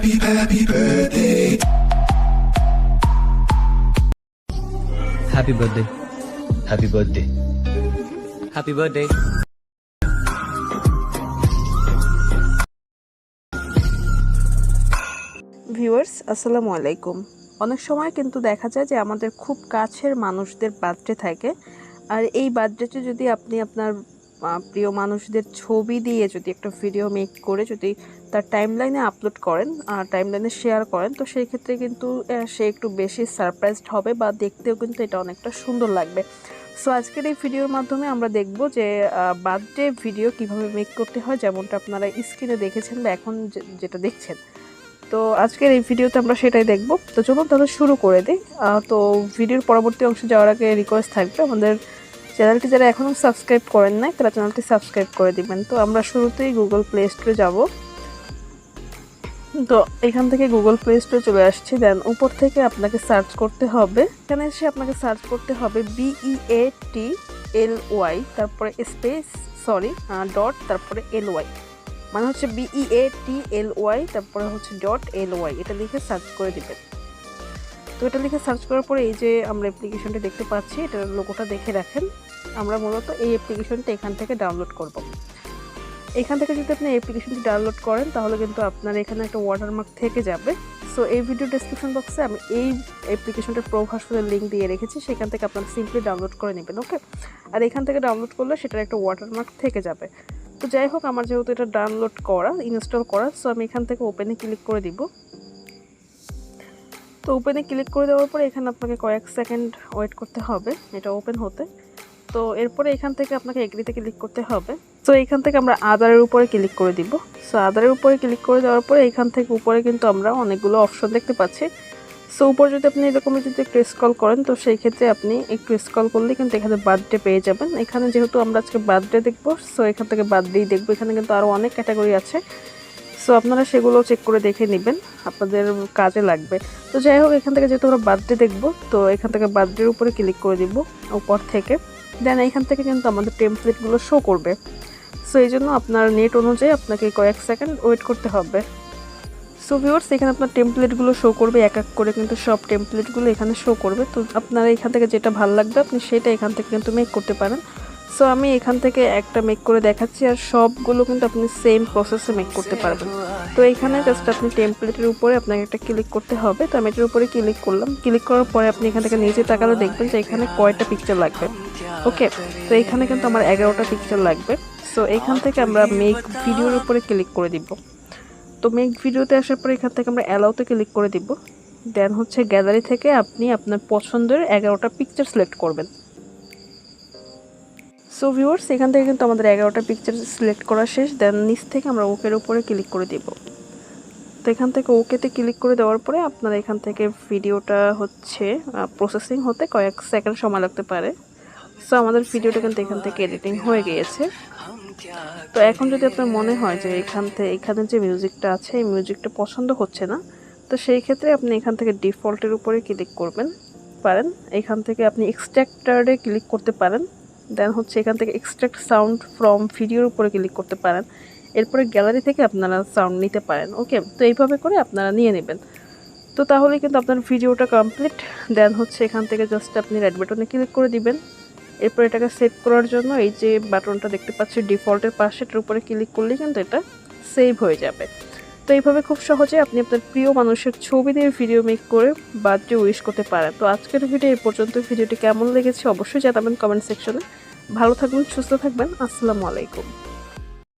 Happy birthday. Happy birthday. Happy birthday. Happy birthday. Viewers আসসালামু আলাইকুম। অনেক সময় কিন্তু দেখা যায় যে আমাদের খুব কাছের মানুষদের বার্থডে থাকে, আর এই বার্থডেতে যদি আপনি আপনার প্রিয় মানুষদের ছবি দিয়ে যদি একটা ভিডিও মেক করে যদি তার টাইমলাইনে আপলোড করেন আর টাইমলাইনে শেয়ার করেন, তো সেই ক্ষেত্রে কিন্তু সে একটু বেশি সারপ্রাইজড হবে বা দেখতেও কিন্তু এটা অনেকটা সুন্দর লাগবে। সো আজকের এই ভিডিওর মাধ্যমে আমরা দেখব যে বার্থডে ভিডিও কিভাবে মেক করতে হয়, যেমনটা আপনারা স্ক্রিনে দেখেছেন বা এখন যেটা দেখছেন। তো আজকের এই ভিডিওতে আমরা সেটাই দেখব। তো চলুন তাহলে শুরু করে দিই। তো ভিডিওর পরবর্তী অংশে যাওয়ার আগে রিকোয়েস্ট থাকবে, আমাদের চ্যানেলটি যারা এখনও সাবস্ক্রাইব করেন নাই তারা চ্যানেলটি সাবস্ক্রাইব করে দিবেন। তো আমরা শুরুতেই গুগল প্লে স্টোরে যাব। তো এখান থেকে গুগল প্লে স্টোরে চলে আসছি। দেন উপর থেকে আপনাকে সার্চ করতে হবে, এখানে এসে আপনাকে সার্চ করতে হবে BEATLY তারপরে স্পেস ডট তারপরে LY, মানে হচ্ছে BEATLY তারপরে হচ্ছে .ly, এটা লিখে সার্চ করে দিবেন। তো এটা লিখে সার্চ করার পরে এই যে আমরা অ্যাপ্লিকেশনটা দেখতে পাচ্ছি, এটার লোগোটা দেখে রাখেন। আমরা মূলত এই অ্যাপ্লিকেশনটা এখান থেকে ডাউনলোড করব। এখান থেকে যদি আপনি অ্যাপ্লিকেশনটি ডাউনলোড করেন তাহলে কিন্তু আপনার এখানে একটা ওয়াটারমার্ক থেকে যাবে। সো এই ভিডিও ডেসক্রিপশন বক্সে আমি এই অ্যাপ্লিকেশনটার প্রো ভার্সনের লিঙ্ক দিয়ে রেখেছি, সেখান থেকে আপনারা সিম্পলি ডাউনলোড করে নেবেন। ওকে, আর এখান থেকে ডাউনলোড করলে সেটার একটা ওয়াটারমার্ক থেকে যাবে। তো যাই হোক, আমার যেহেতু এটা ডাউনলোড করা ইনস্টল করা, সো আমি এখান থেকে ওপেনে ক্লিক করে দিব। তো ওপেনে ক্লিক করে দেওয়ার পরে এখানে আপনাকে কয়েক সেকেন্ড ওয়েট করতে হবে এটা ওপেন হতে। তো এরপরে এখান থেকে আপনাকে এগ্রিতে ক্লিক করতে হবে। তো এখান থেকে আমরা আদারের উপরে ক্লিক করে দিব। সো আদারের উপরে ক্লিক করে দেওয়ার পরে এখান থেকে উপরে কিন্তু আমরা অনেকগুলো অপশন দেখতে পাচ্ছি। সো উপরে যদি আপনি এরকমই যদি একটু স্ক্রল করেন, তো সেই ক্ষেত্রে আপনি একটু স্ক্রল করলে কিন্তু এখানে বার্থডে পেয়ে যাবেন। এখানে যেহেতু আমরা আজকে বার্থডে দেখবো, সো এখান থেকে বার্থডেই দেখবো। এখানে কিন্তু আরও অনেক ক্যাটাগরি আছে, সো আপনারা সেগুলো চেক করে দেখে নেবেন, আপনাদের কাজে লাগবে। তো যাই হোক, এখান থেকে যেহেতু আমরা বার্থডে দেখবো, তো এখান থেকে বার্থডের উপরে ক্লিক করে দিব উপর থেকে। দেন এখান থেকে কিন্তু আমাদের টেমপ্লেটগুলো শো করবে। সো এই জন্য আপনার নেট অনুযায়ী আপনাকে কয়েক সেকেন্ড ওয়েট করতে হবে। সো ভিউয়ার্স, এখানে আপনার টেমপ্লেটগুলো শো করবে, এক এক করে কিন্তু সব টেমপ্লেটগুলো এখানে শো করবে। তো আপনারা এখান থেকে যেটা ভালো লাগবে আপনি সেটা এখান থেকে কিন্তু মেক করতে পারেন। সো আমি এখান থেকে একটা মেক করে দেখাচ্ছি, আর সবগুলো কিন্তু আপনি সেম প্রসেসে মেক করতে পারবেন। তো এখানে জাস্ট আপনি টেমপ্লেটের উপরে আপনাকে একটা ক্লিক করতে হবে। তো আমি এটার উপরে ক্লিক করলাম। ক্লিক করার পরে আপনি এখান থেকে নিচে তাকালে দেখবেন যে এখানে কয়টা পিকচার লাগবে। ওকে, তো এখানে কিন্তু আমার 11টা পিকচার লাগবে। সো এখান থেকে আমরা মেক ভিডিওর উপরে ক্লিক করে দিব। তো মেক ভিডিওতে আসার পরে এখান থেকে আমরা অ্যালাউতে ক্লিক করে দিব। দেন হচ্ছে গ্যালারি থেকে আপনি আপনার পছন্দের 11টা পিকচার সিলেক্ট করবেন। সো ভিউয়ার্স, এখান থেকে কিন্তু আমাদের 11টা পিকচার সিলেক্ট করা শেষ। দেন নিচ থেকে আমরা ওকের উপরে ক্লিক করে দিব। তো এখান থেকে ওকেতে ক্লিক করে দেওয়ার পরে আপনারা এখান থেকে ভিডিওটা হচ্ছে প্রসেসিং হতে কয়েক সেকেন্ড সময় লাগতে পারে। সো আমাদের ভিডিওটা কিন্তু এখান থেকে এডিটিং হয়ে গিয়েছে। তো এখন যদি আপনার মনে হয় যে এখানে যে মিউজিকটা আছে এই মিউজিকটা পছন্দ হচ্ছে না, তো সেই ক্ষেত্রে আপনি এখান থেকে ডিফল্টের উপরে ক্লিক করবেন পারেন। এখান থেকে আপনি এক্সট্রাক্টরে ক্লিক করতে পারেন। দেন হচ্ছে এখান থেকে এক্সট্রাক্ট সাউন্ড ফ্রম ভিডিওর উপরে ক্লিক করতে পারেন। এরপরে গ্যালারি থেকে আপনারা সাউন্ড নিতে পারেন। ওকে, তো এইভাবে করে আপনারা নিয়ে নেবেন। তো তাহলে কিন্তু আপনার ভিডিওটা কমপ্লিট। দেন হচ্ছে এখান থেকে জাস্ট আপনি রেড বাটনে ক্লিক করে দিবেন। এরপর এটাকে সেভ করার জন্য এই যে বাটনটা দেখতে পাচ্ছি ডিফল্টের পাশে, এটার উপরে ক্লিক করলেই কিন্তু এটা সেভ হয়ে যাবে। তো এইভাবে খুব সহজে আপনি আপনার প্রিয় মানুষের ছবি দিয়ে ভিডিও মেক করে বার্থডে উইশ করতে পারেন। তো আজকের ভিডিও এই পর্যন্ত। ভিডিওটি কেমন লেগেছে অবশ্যই জানাবেন কমেন্ট সেকশনে। ভালো থাকবেন, সুস্থ থাকবেন। আসসালামু আলাইকুম।